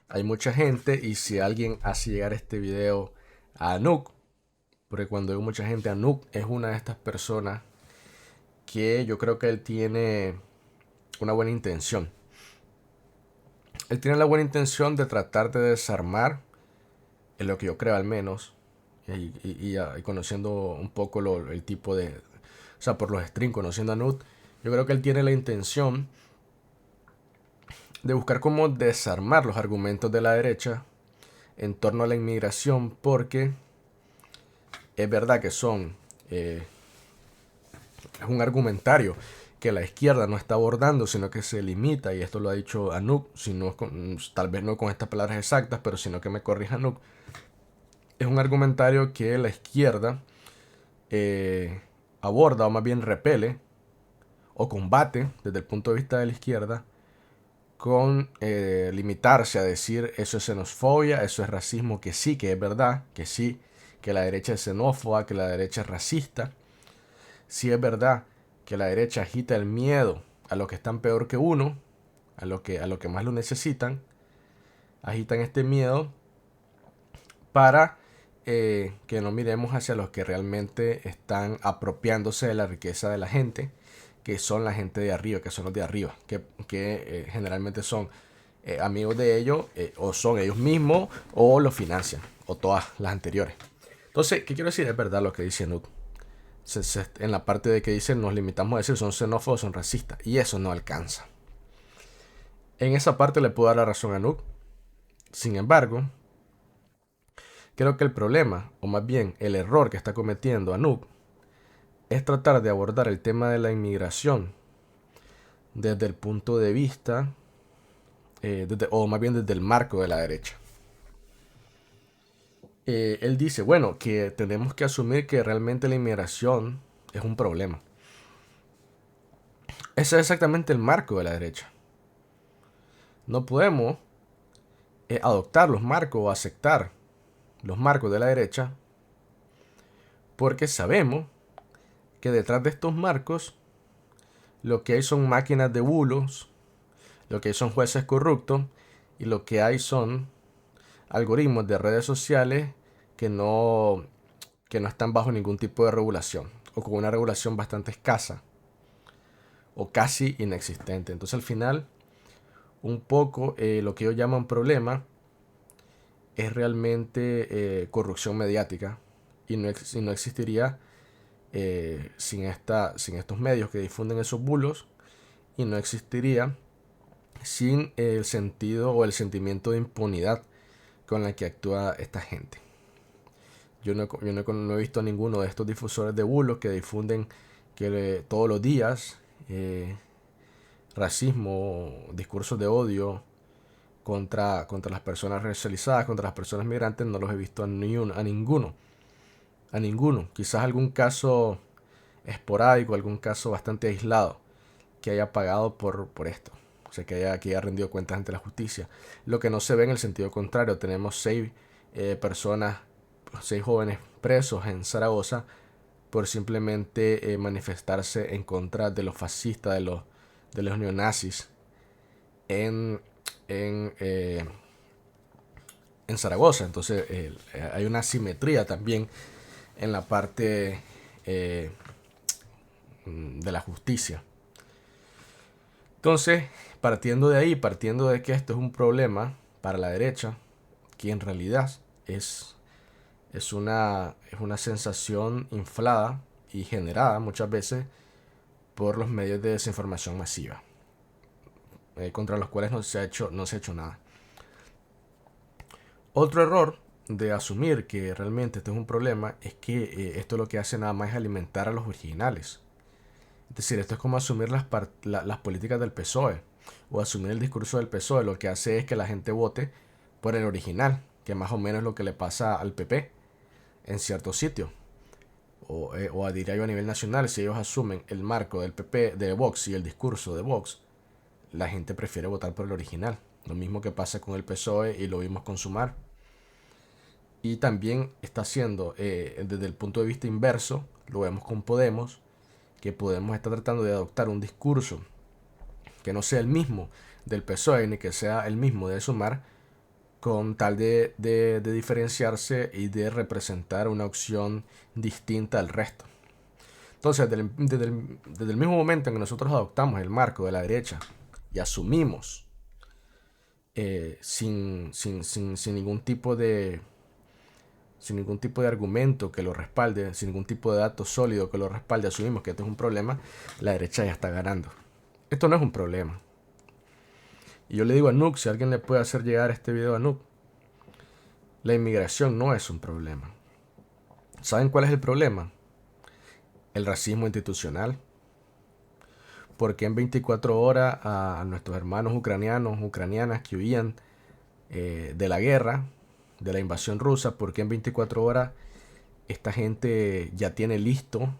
hay mucha gente y si alguien hace llegar este video a Anuk, porque cuando digo mucha gente, Anuk es una de estas personas que yo creo que él tiene una buena intención. Él tiene la buena intención de tratar de desarmar, en lo que yo creo al menos, y conociendo un poco el tipo de... O sea, por los streams, conociendo a Nut, yo creo que él tiene la intención de buscar cómo desarmar los argumentos de la derecha en torno a la inmigración, porque es verdad que es un argumentario que la izquierda no está abordando, sino que se limita, y esto lo ha dicho Anuk, si no tal vez no con estas palabras exactas, pero sino que me corrija Anuk, es un argumentario que la izquierda aborda o más bien repele o combate desde el punto de vista de la izquierda con limitarse a decir eso es xenofobia, eso es racismo, que sí, que es verdad, que sí, que la derecha es xenófoba, que la derecha es racista. Sí es verdad que la derecha agita el miedo a los que están peor que uno, a lo que más lo necesitan, agitan este miedo para que no miremos hacia los que realmente están apropiándose de la riqueza de la gente, que son la gente de arriba, que son los de arriba, que generalmente son amigos de ellos, o son ellos mismos, o los financian, o todas las anteriores. Entonces, ¿qué quiero decir? Es verdad lo que dice Nut. En la parte de que dicen nos limitamos a decir son xenófobos, son racistas, y eso no alcanza. En esa parte le puedo dar la razón a Nut. Sin embargo, creo que el problema, o más bien el error que está cometiendo Anuk, es tratar de abordar el tema de la inmigración desde el punto de vista, o más bien desde el marco de la derecha. Él dice, bueno, que tenemos que asumir que realmente la inmigración es un problema. Ese es exactamente el marco de la derecha. No podemos adoptar los marcos o aceptar los marcos de la derecha porque sabemos que detrás de estos marcos lo que hay son máquinas de bulos, lo que hay son jueces corruptos y lo que hay son algoritmos de redes sociales que no, que no están bajo ningún tipo de regulación o con una regulación bastante escasa o casi inexistente. Entonces al final un poco lo que ellos llaman problema es realmente corrupción mediática y no existiría sin estos medios que difunden esos bulos y no existiría sin el sentido o el sentimiento de impunidad con la que actúa esta gente. Yo no he visto a ninguno de estos difusores de bulos que difunden que todos los días racismo, discursos de odio contra las personas racializadas, contra las personas migrantes, no los he visto a ninguno. A ninguno. Quizás algún caso esporádico, algún caso bastante aislado que haya pagado por esto. O sea, que haya rendido cuentas ante la justicia. Lo que no se ve en el sentido contrario. Tenemos 6 jóvenes presos en Zaragoza por simplemente manifestarse en contra de los fascistas, de los neonazis en, en, eh, en Zaragoza. Entonces hay una simetría también en la parte eh, de la justicia. Entonces, partiendo de ahí, partiendo de que esto es un problema para la derecha, que en realidad es, es una sensación inflada y generada muchas veces por los medios de desinformación masiva, contra los cuales no se ha hecho nada. Otro error de asumir que realmente este es un problema es que esto lo que hace nada más es alimentar a los originales. Es decir, esto es como asumir las políticas del PSOE o asumir el discurso del PSOE. Lo que hace es que la gente vote por el original, que más o menos es lo que le pasa al PP en ciertos sitios. O diría yo a nivel nacional, si ellos asumen el marco del PP, de Vox y el discurso de Vox, la gente prefiere votar por el original. Lo mismo que pasa con el PSOE y lo vimos con Sumar. Y también está haciendo, desde el punto de vista inverso, lo vemos con Podemos, que Podemos está tratando de adoptar un discurso que no sea el mismo del PSOE ni que sea el mismo de Sumar con tal de diferenciarse y de representar una opción distinta al resto. Entonces, desde el mismo momento en que nosotros adoptamos el marco de la derecha y asumimos sin ningún tipo de sin ningún tipo de argumento que lo respalde, sin ningún tipo de dato sólido que lo respalde, asumimos que esto es un problema, la derecha ya está ganando. Esto no es un problema. Y yo le digo a Nuke, si alguien le puede hacer llegar este video a Nuke, la inmigración no es un problema. ¿Saben cuál es el problema? El racismo institucional. Porque en 24 horas a nuestros hermanos ucranianos, ucranianas que huían de la guerra, de la invasión rusa, porque en 24 horas esta gente ya tiene listo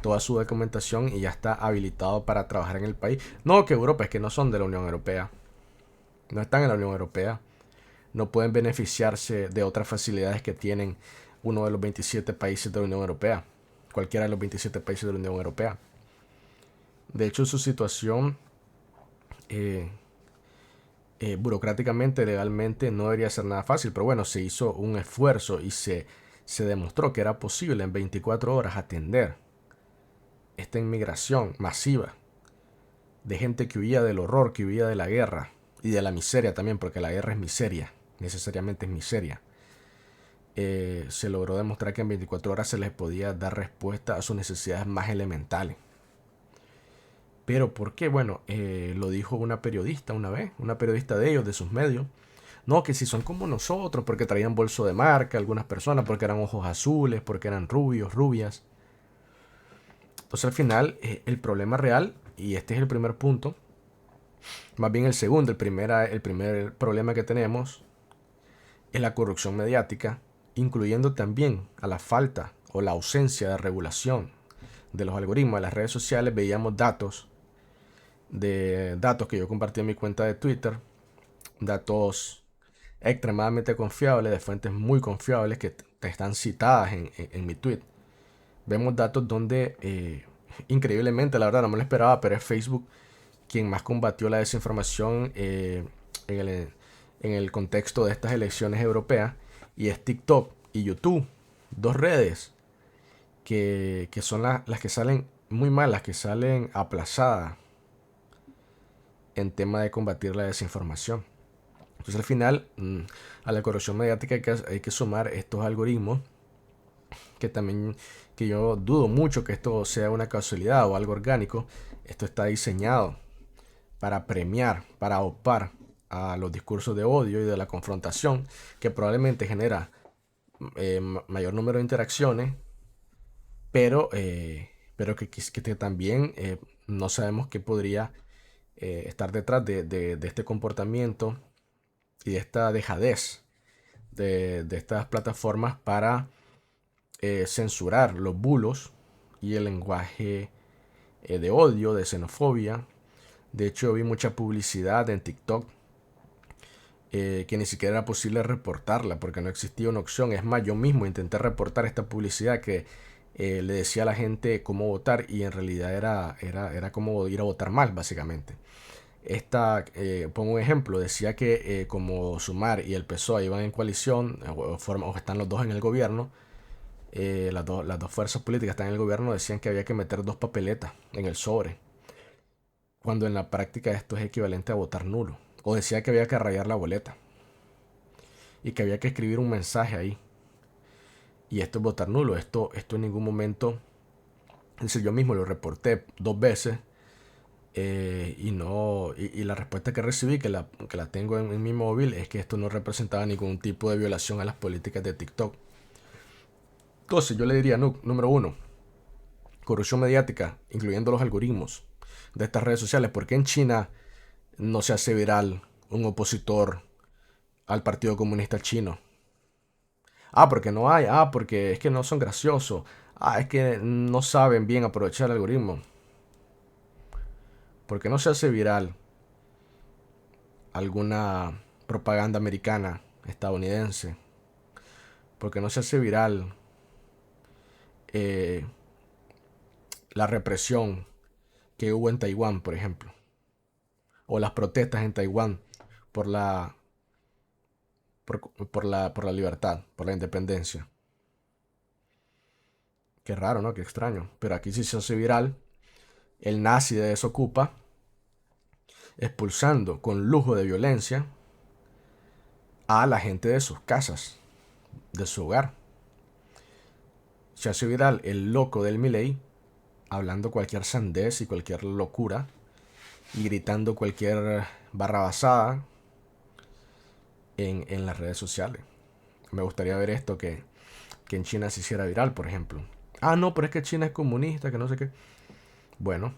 toda su documentación y ya está habilitado para trabajar en el país? No que Europa, es que no son de la Unión Europea, no están en la Unión Europea, no pueden beneficiarse de otras facilidades que tienen uno de los 27 países de la Unión Europea, cualquiera de los 27 países de la Unión Europea. De hecho, su situación eh, burocráticamente, legalmente, no debería ser nada fácil, pero bueno, se hizo un esfuerzo y se demostró que era posible en 24 horas atender esta inmigración masiva de gente que huía del horror, que huía de la guerra y de la miseria también, porque la guerra es miseria, necesariamente es miseria. Se logró demostrar que en 24 horas se les podía dar respuesta a sus necesidades más elementales. Pero ¿por qué? Bueno, lo dijo una periodista una vez, una periodista de ellos, de sus medios. No, que si son como nosotros, porque traían bolso de marca algunas personas, porque eran ojos azules, porque eran rubios, rubias. Entonces al final el problema real, y este es el primer punto, más bien el segundo, el primer problema que tenemos es la corrupción mediática, incluyendo también a la falta o la ausencia de regulación de los algoritmos de las redes sociales. Veíamos datos que yo compartí en mi cuenta de Twitter, datos extremadamente confiables, de fuentes muy confiables que están citadas en mi tweet. Vemos datos donde, increíblemente, la verdad no me lo esperaba, pero es Facebook quien más combatió la desinformación en el contexto de estas elecciones europeas, y es TikTok y YouTube, dos redes que son las que salen muy mal, las que salen aplazadas en tema de combatir la desinformación. Entonces al final a la corrupción mediática hay que sumar estos algoritmos que también, que yo dudo mucho que esto sea una casualidad o algo orgánico. Esto está diseñado para premiar, para opar a los discursos de odio y de la confrontación, que probablemente genera mayor número de interacciones, pero que también no sabemos qué podría estar detrás de este comportamiento y de esta dejadez de estas plataformas para censurar los bulos y el lenguaje de odio, de xenofobia. De hecho, vi mucha publicidad en TikTok que ni siquiera era posible reportarla porque no existía una opción. Es más, yo mismo intenté reportar esta publicidad que le decía a la gente cómo votar, y en realidad era como ir a votar mal, básicamente. Pongo un ejemplo, decía que como Sumar y el PSOE iban en coalición, o están los dos en el gobierno, las dos fuerzas políticas están en el gobierno, decían que había que meter dos papeletas en el sobre, cuando en la práctica esto es equivalente a votar nulo. O decía que había que rayar la boleta y que había que escribir un mensaje ahí. Y esto es votar nulo. Esto en ningún momento, es decir, yo mismo lo reporté dos veces y la respuesta que recibí, que la tengo en mi móvil, es que esto no representaba ningún tipo de violación a las políticas de TikTok. Entonces yo le diría, número uno, corrupción mediática, incluyendo los algoritmos de estas redes sociales. ¿Por qué en China no se hace viral un opositor al Partido Comunista Chino? Ah, porque no hay. Ah, porque es que no son graciosos. Ah, es que no saben bien aprovechar el algoritmo. ¿Por qué no se hace viral alguna propaganda americana, estadounidense? ¿Por qué no se hace viral eh, la represión que hubo en Taiwán, por ejemplo? O las protestas en Taiwán por la, por la libertad, por la independencia. Qué raro, ¿no? Qué extraño. Pero aquí sí se hace viral el nazi de Desocupa expulsando con lujo de violencia a la gente de sus casas, de su hogar. Se hace viral el loco del Milei hablando cualquier sandez y cualquier locura y gritando cualquier barrabasada en las redes sociales. Me gustaría ver esto que en China se hiciera viral, por ejemplo. Ah, no, pero es que China es comunista, que no sé qué. Bueno,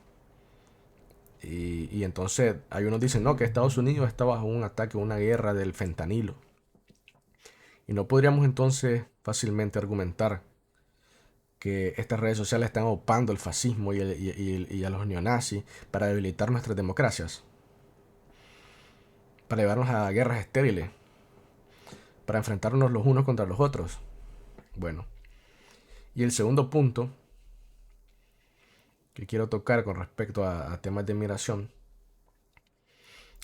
y entonces hay unos dicen, no, que Estados Unidos está bajo un ataque, una guerra del fentanilo. Y no podríamos entonces fácilmente argumentar que estas redes sociales están opando el fascismo y a los neonazis para debilitar nuestras democracias, para llevarnos a guerras estériles, para enfrentarnos los unos contra los otros. Bueno, y el segundo punto que quiero tocar con respecto a temas de migración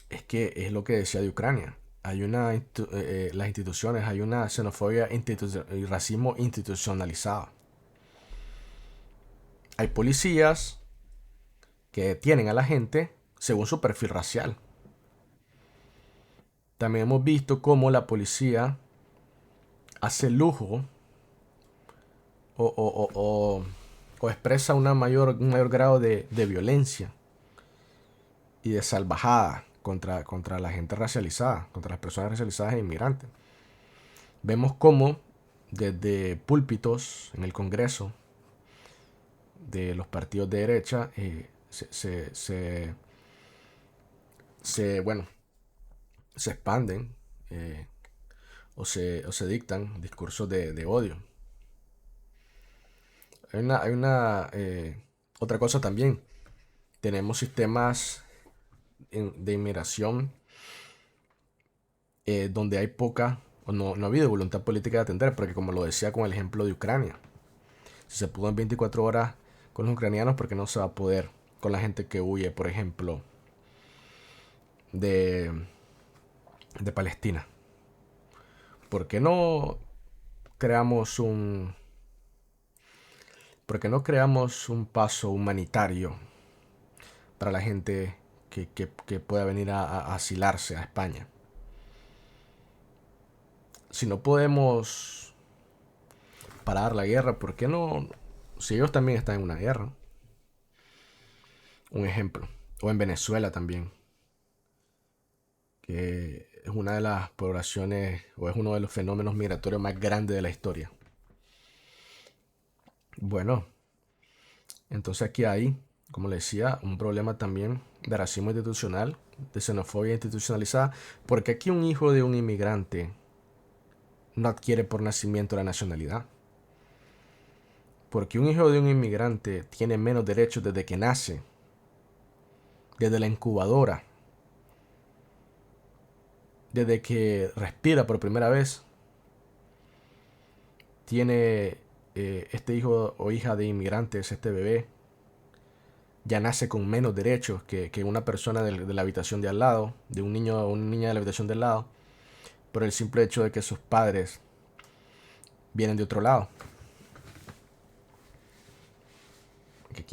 es que es lo que decía de Ucrania. Hay las instituciones, hay una xenofobia y racismo institucionalizado. Hay policías que detienen a la gente según su perfil racial. También hemos visto cómo la policía hace lujo o, o- o- o expresa un mayor grado de violencia y de salvajada contra la gente racializada, contra las personas racializadas e inmigrantes. Vemos cómo desde púlpitos en el Congreso de los partidos de derecha bueno, se expanden o se dictan discursos de odio. Hay otra cosa también. Tenemos sistemas de inmigración donde hay poca o no ha habido voluntad política de atender, porque como lo decía con el ejemplo de Ucrania, si se pudo en 24 horas con los ucranianos, porque no se va a poder con la gente que huye, por ejemplo, de, de Palestina. ¿Por qué no creamos un, por qué no creamos un paso humanitario para la gente que pueda venir a asilarse a España? Si no podemos parar la guerra, ¿por qué no? Si ellos también están en una guerra. Un ejemplo. O en Venezuela también, que es una de las poblaciones o es uno de los fenómenos migratorios más grandes de la historia. Bueno, entonces aquí hay, como le decía, un problema también de racismo institucional, de xenofobia institucionalizada, porque aquí un hijo de un inmigrante no adquiere por nacimiento la nacionalidad. Porque un hijo de un inmigrante tiene menos derechos desde que nace, desde la incubadora, desde que respira por primera vez. Tiene este hijo o hija de inmigrantes, este bebé, ya nace con menos derechos que una persona de la habitación de al lado, de un niño o una niña de la habitación de al lado, por el simple hecho de que sus padres vienen de otro lado.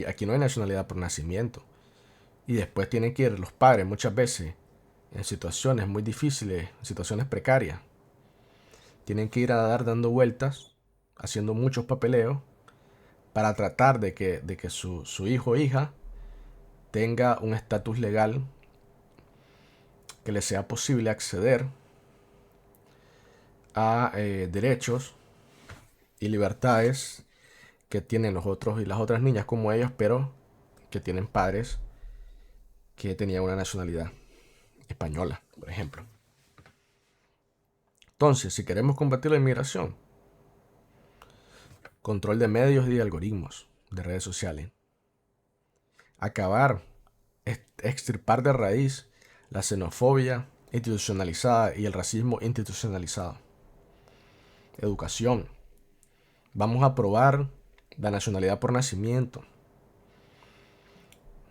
Aquí no hay nacionalidad por nacimiento. Y después tienen que ir los padres muchas veces en situaciones muy difíciles, en situaciones precarias. Tienen que ir a dar dando vueltas, haciendo muchos papeleos, para tratar de que su hijo o hija tenga un estatus legal que le sea posible acceder a derechos y libertades que tienen los otros y las otras niñas como ellos, pero que tienen padres que tenían una nacionalidad española, por ejemplo. Entonces, si queremos combatir la inmigración, control de medios y de algoritmos de redes sociales, acabar, extirpar de raíz la xenofobia institucionalizada y el racismo institucionalizado. Educación. Vamos a aprobar la nacionalidad por nacimiento.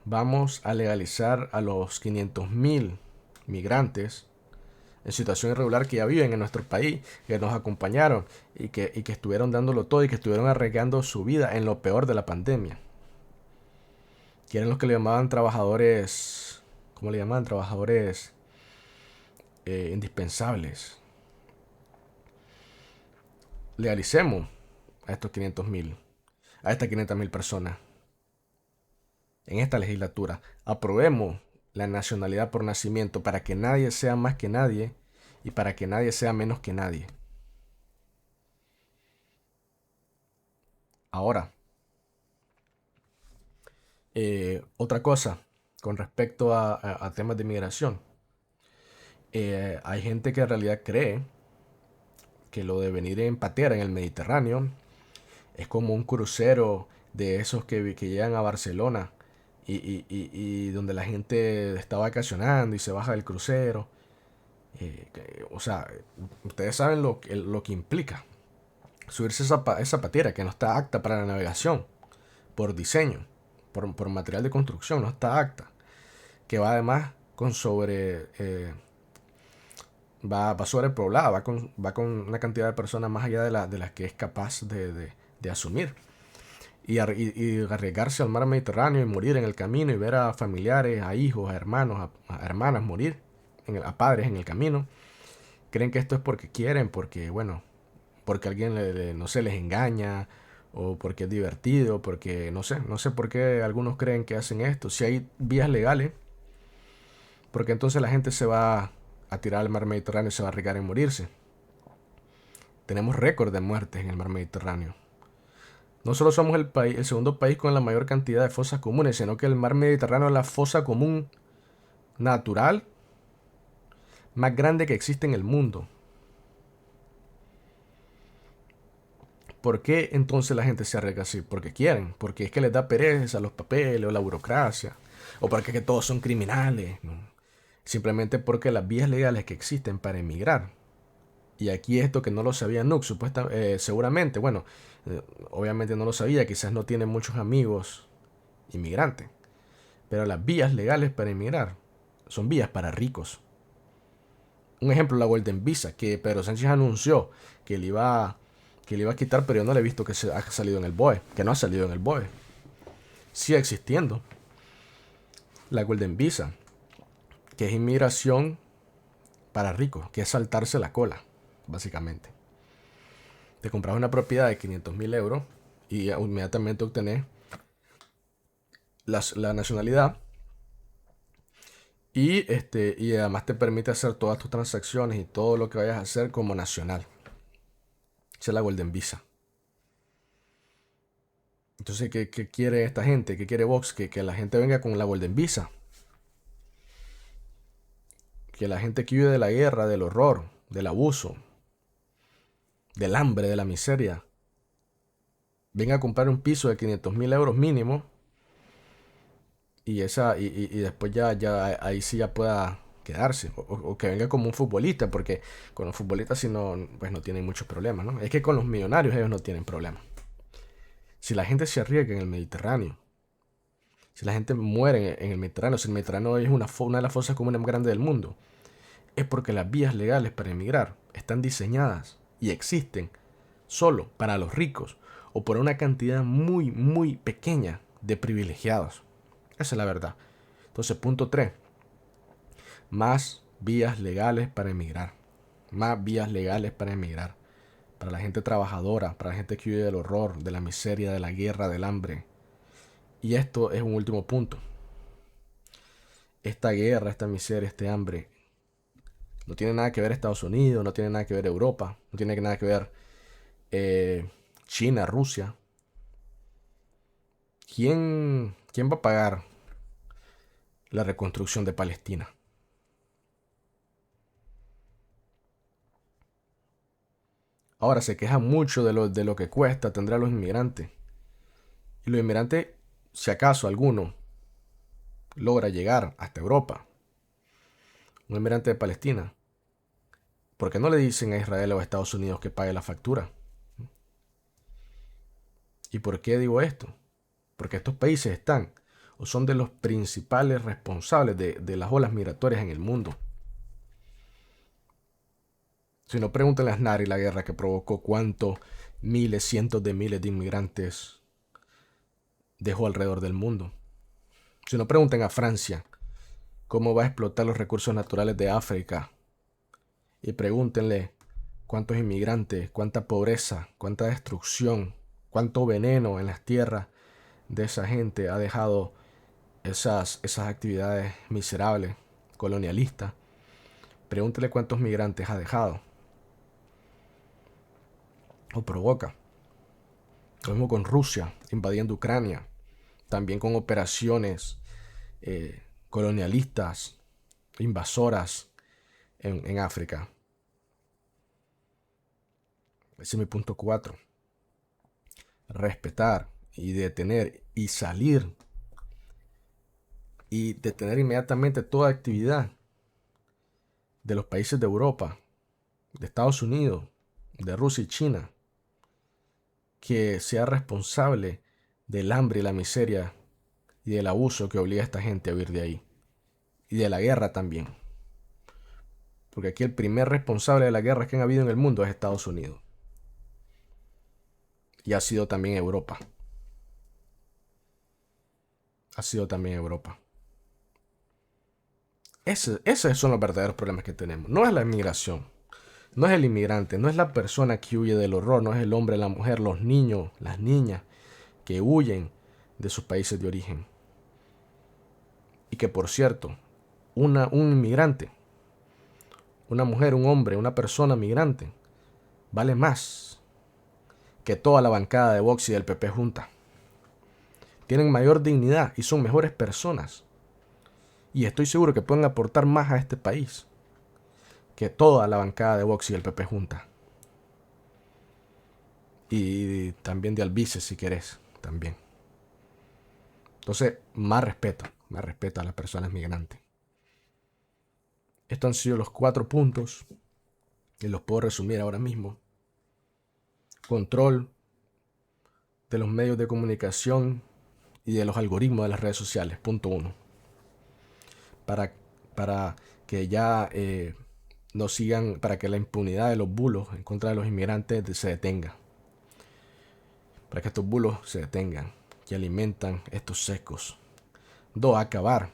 Vamos a legalizar a los 500.000 migrantes en situación irregular que ya viven en nuestro país, que nos acompañaron y que estuvieron dándolo todo y que estuvieron arriesgando su vida en lo peor de la pandemia. Que eran los que le llamaban trabajadores, ¿cómo le llamaban? Trabajadores indispensables. Legalicemos a estos 500.000, a estas 500.000 personas en esta legislatura. Aprobemos la nacionalidad por nacimiento para que nadie sea más que nadie y para que nadie sea menos que nadie. Ahora, otra cosa con respecto a temas de migración. Hay gente que en realidad cree que lo de venir en patera en el Mediterráneo es como un crucero de esos que llegan a Barcelona y donde la gente está vacacionando y se baja del crucero. O sea, ustedes saben lo que implica subirse esa patera que no está apta para la navegación por diseño, por material de construcción, no está apta. Que va además con va sobrepoblada, va con una cantidad de personas más allá de las que es capaz de asumir. Y arriesgarse al mar Mediterráneo y morir en el camino y ver a familiares, a hijos, a hermanos, a hermanas morir, a padres en el camino. Creen que esto es porque quieren, porque, bueno, porque alguien, no sé, les engaña, o porque es divertido, porque, no sé por qué algunos creen que hacen esto. Si hay vías legales, porque entonces la gente se va a tirar al mar Mediterráneo y se va a arriesgar en morirse. Tenemos récord de muertes en el mar Mediterráneo. No solo somos el segundo país con la mayor cantidad de fosas comunes, sino que el mar Mediterráneo es la fosa común natural más grande que existe en el mundo. ¿Por qué entonces la gente se arriesga así? Porque quieren, porque es que les da pereza los papeles o la burocracia, o porque es que todos son criminales, ¿no? Simplemente porque las vías legales que existen para emigrar. Y aquí esto que no lo sabía Nook, seguramente, bueno, obviamente no lo sabía, quizás no tiene muchos amigos inmigrantes, pero las vías legales para emigrar son vías para ricos. Un ejemplo, la Golden Visa, que Pedro Sánchez anunció que le iba a quitar, pero yo no le he visto que se ha salido en el BOE, que no ha salido en el BOE. Sigue existiendo la Golden Visa, que es inmigración para ricos, que es saltarse la cola, básicamente. Te compras una propiedad de 500.000 euros y inmediatamente obtenés la nacionalidad y además te permite hacer todas tus transacciones y todo lo que vayas a hacer como nacional. Esa es la Golden Visa. Entonces, ¿qué quiere esta gente? ¿Qué quiere Vox? Que la gente venga con la Golden Visa. Que la gente que vive de la guerra, del horror, del abuso, del hambre, de la miseria, venga a comprar un piso de 500.000 euros mínimo y después ya ahí sí ya pueda quedarse. O que venga como un futbolista, porque con los futbolistas si no, pues no tienen muchos problemas, ¿no? Es que con los millonarios ellos no tienen problemas. Si la gente se arriesga en el Mediterráneo, si la gente muere en el Mediterráneo, si el Mediterráneo es una de las fosas comunes más grandes del mundo, es porque las vías legales para emigrar están diseñadas y existen solo para los ricos o por una cantidad muy, muy pequeña de privilegiados. Esa es la verdad. Entonces, punto 3. Más vías legales para emigrar. Más vías legales para emigrar. Para la gente trabajadora, para la gente que vive del horror, de la miseria, de la guerra, del hambre. Y esto es un último punto. Esta guerra, esta miseria, este hambre, no tiene nada que ver Estados Unidos, no tiene nada que ver Europa, no tiene nada que ver China, Rusia. ¿Quién va a pagar la reconstrucción de Palestina? Ahora se queja mucho de lo que cuesta atender a los inmigrantes. Y los inmigrantes, si acaso alguno logra llegar hasta Europa, un inmigrante de Palestina, ¿por qué no le dicen a Israel o a Estados Unidos que pague la factura? ¿Y por qué digo esto? Porque estos países están o son de los principales responsables de las olas migratorias en el mundo. Si no, pregúntenle a Aznar y la guerra que provocó cuántos miles, cientos de miles de inmigrantes dejó alrededor del mundo. Si no, pregunten a Francia cómo va a explotar los recursos naturales de África. Y pregúntenle cuántos inmigrantes, cuánta pobreza, cuánta destrucción, cuánto veneno en las tierras de esa gente ha dejado esas actividades miserables, colonialistas. Pregúntele cuántos migrantes ha dejado o provoca. Lo mismo con Rusia invadiendo Ucrania, también con operaciones colonialistas, invasoras en África. Ese es mi punto 4. Respetar y detener y salir y detener inmediatamente toda actividad de los países de Europa, de Estados Unidos, de Rusia y China, que sea responsable del hambre y la miseria y del abuso que obliga a esta gente a huir de ahí. Y de la guerra también. Porque aquí el primer responsable de la guerra que han habido en el mundo es Estados Unidos. Y ha sido también Europa. Ha sido también Europa. Esos son los verdaderos problemas que tenemos. No es la inmigración. No es el inmigrante. No es la persona que huye del horror. No es el hombre, la mujer, los niños, las niñas que huyen de sus países de origen. Y que, por cierto, un inmigrante, una mujer, un hombre, una persona migrante, vale más que toda la bancada de Vox y del PP junta. Tienen mayor dignidad y son mejores personas. Y estoy seguro que pueden aportar más a este país que toda la bancada de Vox y el PP junta. Y también de Albices, si querés, también. Entonces, más respeto a las personas migrantes. Estos han sido los 4 puntos y los puedo resumir ahora mismo. Control de los medios de comunicación y de los algoritmos de las redes sociales, punto 1. Para que ya no sigan, para que la impunidad de los bulos en contra de los inmigrantes se detenga. Para que estos bulos se detengan, que alimentan estos sesgos. 2. Acabar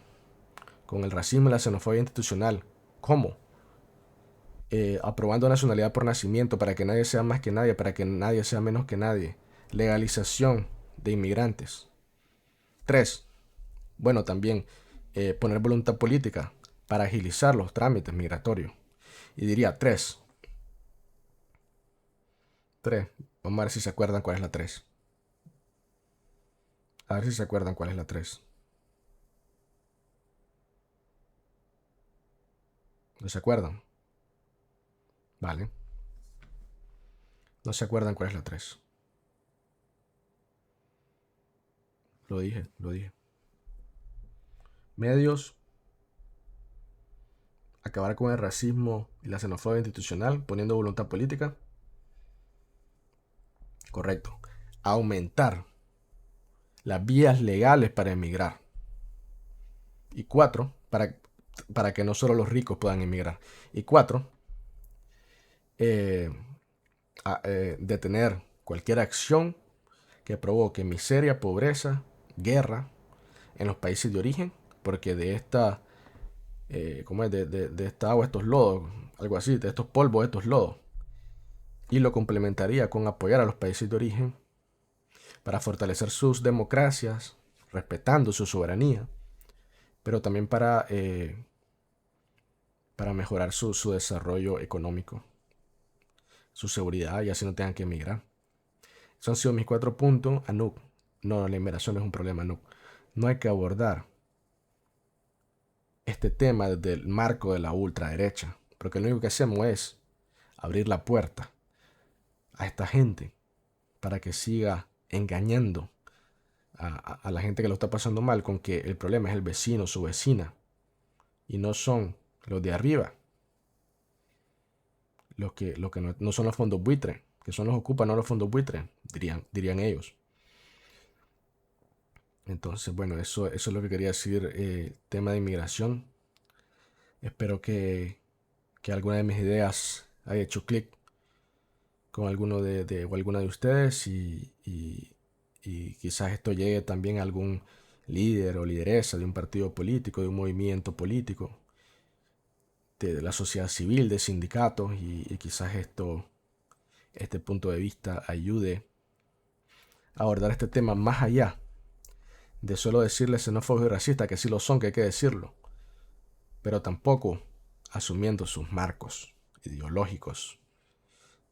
con el racismo y la xenofobia institucional. ¿Cómo? Aprobando nacionalidad por nacimiento para que nadie sea más que nadie, para que nadie sea menos que nadie. Legalización de inmigrantes. 3. Bueno, también poner voluntad política para agilizar los trámites migratorios. Y diría 3. Vamos a ver si se acuerdan cuál es la 3. A ver si se acuerdan cuál es la 3. ¿No se acuerdan? Vale. No se acuerdan cuál es la 3. Lo dije. Medios. Acabar con el racismo y la xenofobia institucional poniendo voluntad política. Correcto. Aumentar las vías legales para emigrar. Y 4, para que no solo los ricos puedan emigrar. Y 4, detener cualquier acción que provoque miseria, pobreza, guerra en los países de origen, porque de esta, ¿cómo es? De esta agua, estos lodos, algo así, de estos polvos, estos lodos. Y lo complementaría con apoyar a los países de origen para fortalecer sus democracias, respetando su soberanía, pero también para mejorar su desarrollo económico, su seguridad y así no tengan que emigrar. Esos han sido mis 4 puntos. Anuk, no, la inmigración es un problema, Anuk. No hay que abordar este tema desde el marco de la ultraderecha, porque lo único que hacemos es abrir la puerta a esta gente para que siga engañando a la gente que lo está pasando mal con que el problema es el vecino, su vecina, y no son los de arriba, los que no son los fondos buitres, que son los ocupan, no los fondos buitres, dirían ellos. Entonces, bueno, eso es lo que quería decir, tema de inmigración. Espero que alguna de mis ideas haya hecho clic con alguno o alguna de ustedes y quizás esto llegue también a algún líder o lideresa de un partido político, de un movimiento político, de la sociedad civil, de sindicatos y quizás este punto de vista ayude a abordar este tema más allá de solo decirles xenófobos y racistas, que sí lo son, que hay que decirlo, pero tampoco asumiendo sus marcos ideológicos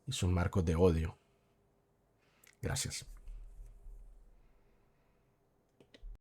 y sus marcos de odio. Gracias.